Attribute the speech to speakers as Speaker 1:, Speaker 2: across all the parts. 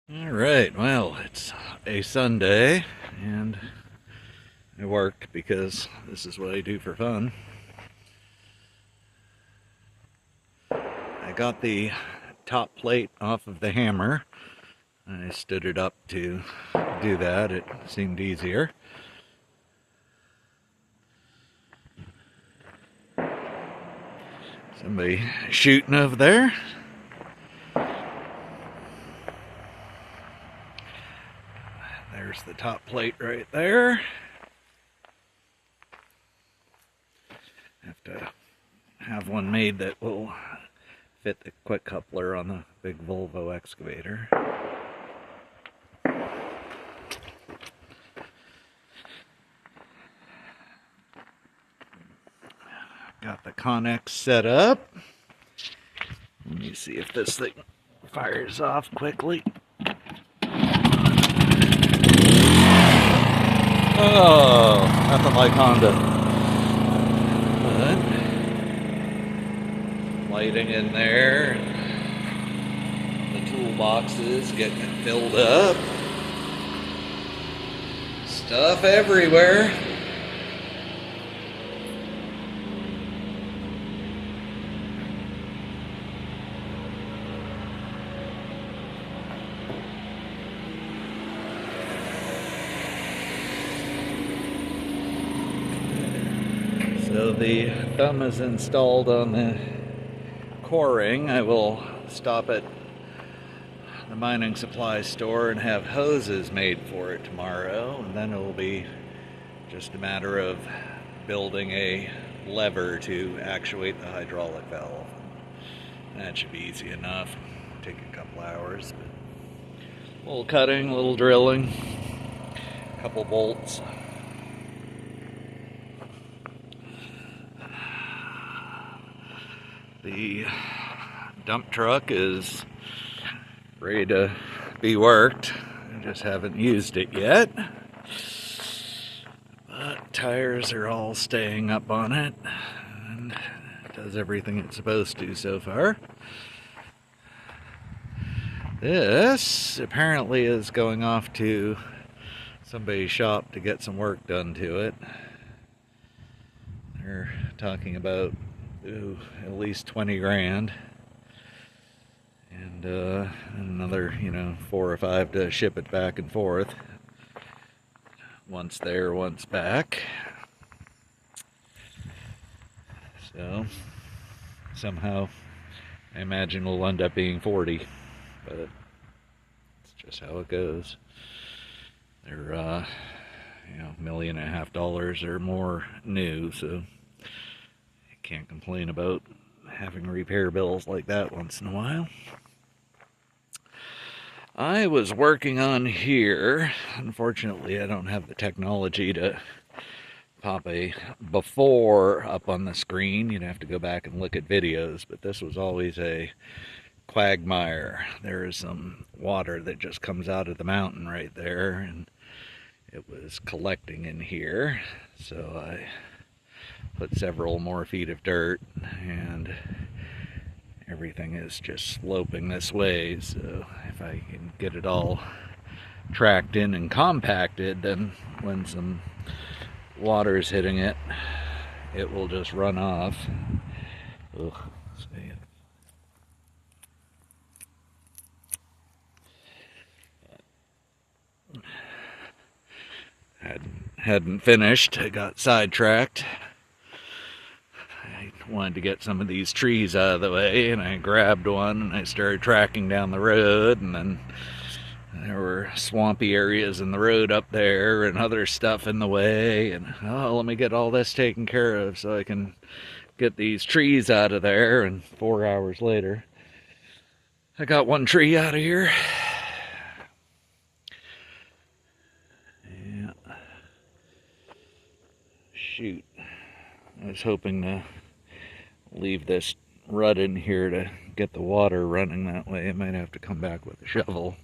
Speaker 1: All right, well, it's a Sunday, and I worked because this is what I do for fun. I got the top plate off of the hammer. I stood it up to do that. It seemed easier. Somebody shooting over there. There's the top plate right there. Have to have one made that will fit the quick coupler on the big Volvo excavator. Got the Connex set up. Let me see if this thing fires off quickly. Oh, nothing like Honda. But lighting in there. The toolboxes getting it filled up. Stuff everywhere. So the thumb is installed on the coring. I will stop at the mining supply store and have hoses made for it tomorrow, and then it will be just a matter of building a lever to actuate the hydraulic valve. That should be easy enough. Take a couple hours. But a little cutting, a little drilling, a couple bolts. The dump truck is ready to be worked. I just haven't used it yet. But tires are all staying up on it, and it does everything it's supposed to so far. This apparently is going off to somebody's shop to get some work done to it. They're talking about at least 20 grand. And another, 4 or 5 to ship it back and forth. Once there, once back. So, somehow, I imagine we'll end up being 40. But it's just how it goes. They're, $1.5 million or more new, so I can't complain about having repair bills like that once in a while. I was working on here. Unfortunately, I don't have the technology to pop a before up on the screen. You'd have to go back and look at videos, but this was always a quagmire. There is some water that just comes out of the mountain right there, and it was collecting in here. So I put several more feet of dirt, and everything is just sloping this way. So if I can get it all tracked in and compacted, then when some water is hitting it, it will just run off. Ugh, see it. Hadn't finished. I got sidetracked. I wanted to get some of these trees out of the way, and I grabbed one and I started tracking down the road, and then there were swampy areas in the road up there and other stuff in the way, and let me get all this taken care of so I can get these trees out of there. And 4 hours later, I got one tree out of here. Yeah. Shoot. I was hoping to leave this rut in here to get the water running that way. I might have to come back with a shovel.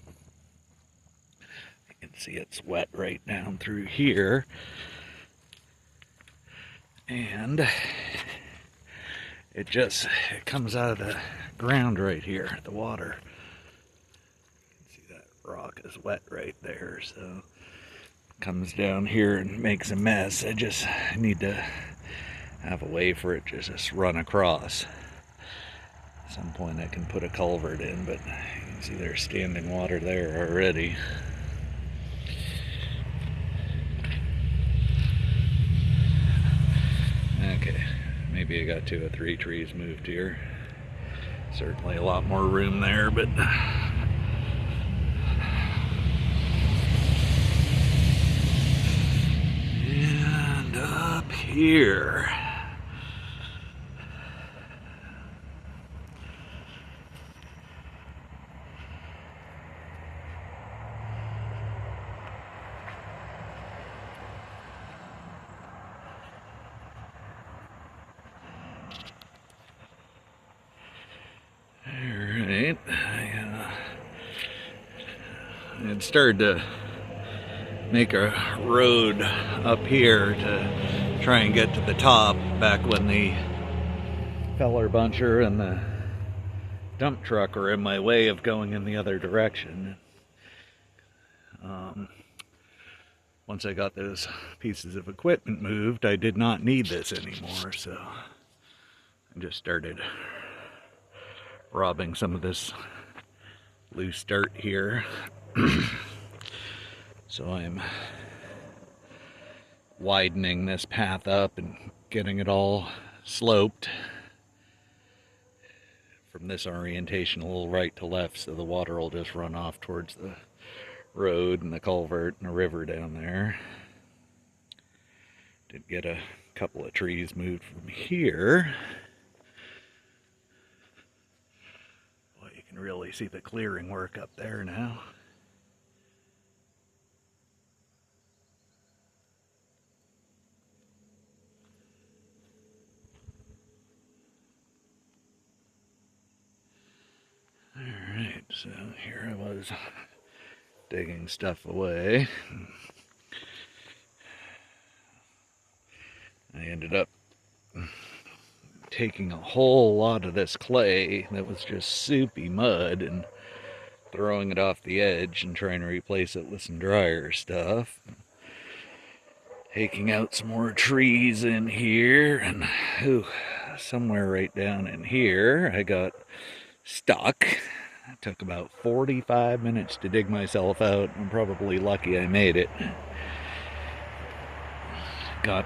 Speaker 1: You can see it's wet right down through here. And it comes out of the ground right here, the water. You can see that rock is wet right there, so comes down here and makes a mess. I just need to have a way for it to just run across. At some point I can put a culvert in, but you can see there's standing water there already. Okay, maybe I got 2 or 3 trees moved here. Certainly a lot more room there, but and up here. Alright, I had started to make a road up here to try and get to the top back when the feller buncher and the dump truck were in my way of going in the other direction. Once I got those pieces of equipment moved, I did not need this anymore, so I just started robbing some of this loose dirt here. So I'm widening this path up and getting it all sloped from this orientation a little right to left, so the water will just run off towards the road and the culvert and the river down there. Did get a couple of trees moved from here. Boy, you can really see the clearing work up there now. Alright, so here I was digging stuff away. I ended up taking a whole lot of this clay that was just soupy mud and throwing it off the edge and trying to replace it with some drier stuff. Taking out some more trees in here, and somewhere right down in here I got stuck. It took about 45 minutes to dig myself out. I'm probably lucky I made it. Got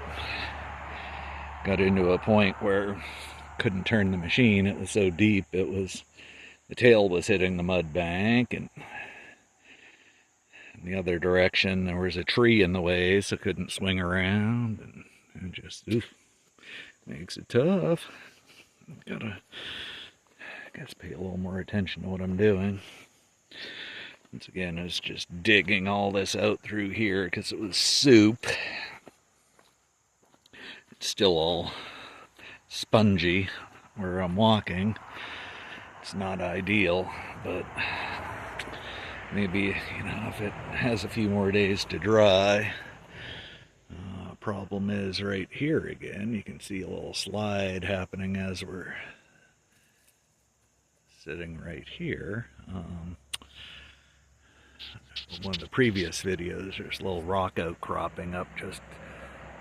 Speaker 1: into a point where couldn't turn the machine. It was so deep, the tail was hitting the mud bank, and in the other direction there was a tree in the way, so couldn't swing around, and it just makes it tough. Gotta, I guess, pay a little more attention to what I'm doing. Once again, I was just digging all this out through here because it was soup. It's still all spongy where I'm walking. It's not ideal, but maybe, if it has a few more days to dry. Problem is right here again, you can see a little slide happening as we're sitting right here. One of the previous videos, there's a little rock outcropping up just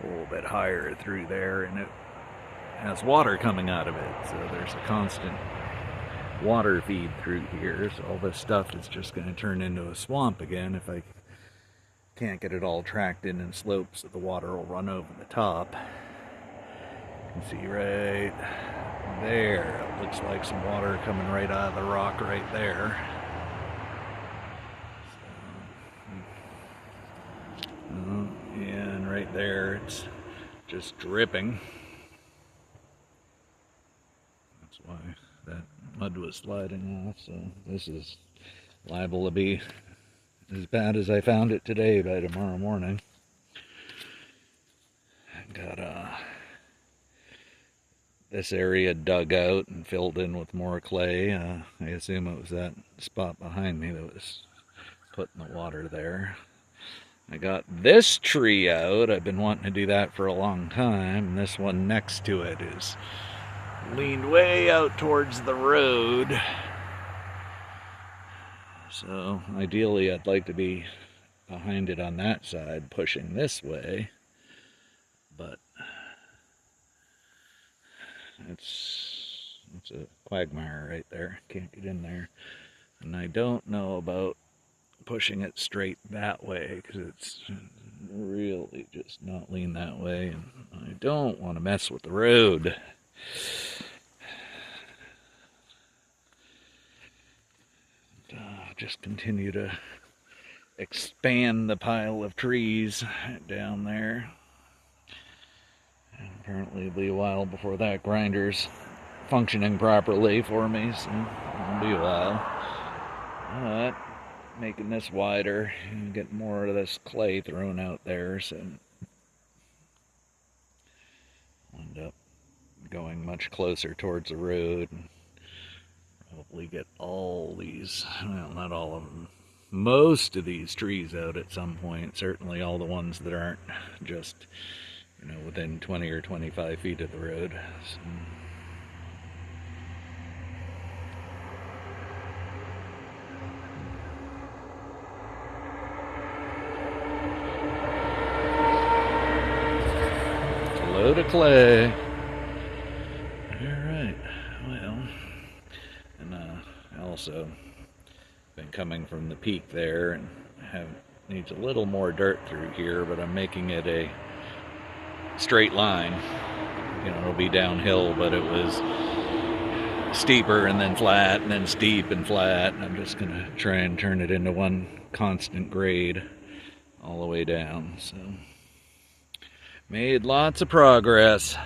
Speaker 1: a little bit higher through there, and it has water coming out of it, so there's a constant water feed through here. So all this stuff is just going to turn into a swamp again if I can't get it all tracked in slopes, so the water will run over the top. You can see right there, it looks like some water coming right out of the rock right there. And right there, it's just dripping. That's why that mud was sliding off. So this is liable to be as bad as I found it today by tomorrow morning. Got this area dug out and filled in with more clay. I assume it was that spot behind me that was putting the water there. I got this tree out. I've been wanting to do that for a long time. And this one next to it is leaned way out towards the road. So ideally I'd like to be behind it on that side, pushing this way, but it's a quagmire right there. Can't get in there. And I don't know about pushing it straight that way, because it's really just not lean that way, and I don't want to mess with the road. Just continue to expand the pile of trees down there. And apparently it'll be a while before that grinder's functioning properly for me, so it'll be a while. But making this wider and get more of this clay thrown out there, so I'll end up going much closer towards the road and probably get all these, well, not all of them, most of these trees out at some point. Certainly all the ones that aren't just, you know, within 20 or 25 feet of the road. So, load of clay. Alright, well, and also been coming from the peak there and needs a little more dirt through here, but I'm making it a straight line. You know, it'll be downhill, but it was steeper and then flat and then steep and flat, and I'm just gonna try and turn it into one constant grade all the way down. So made lots of progress.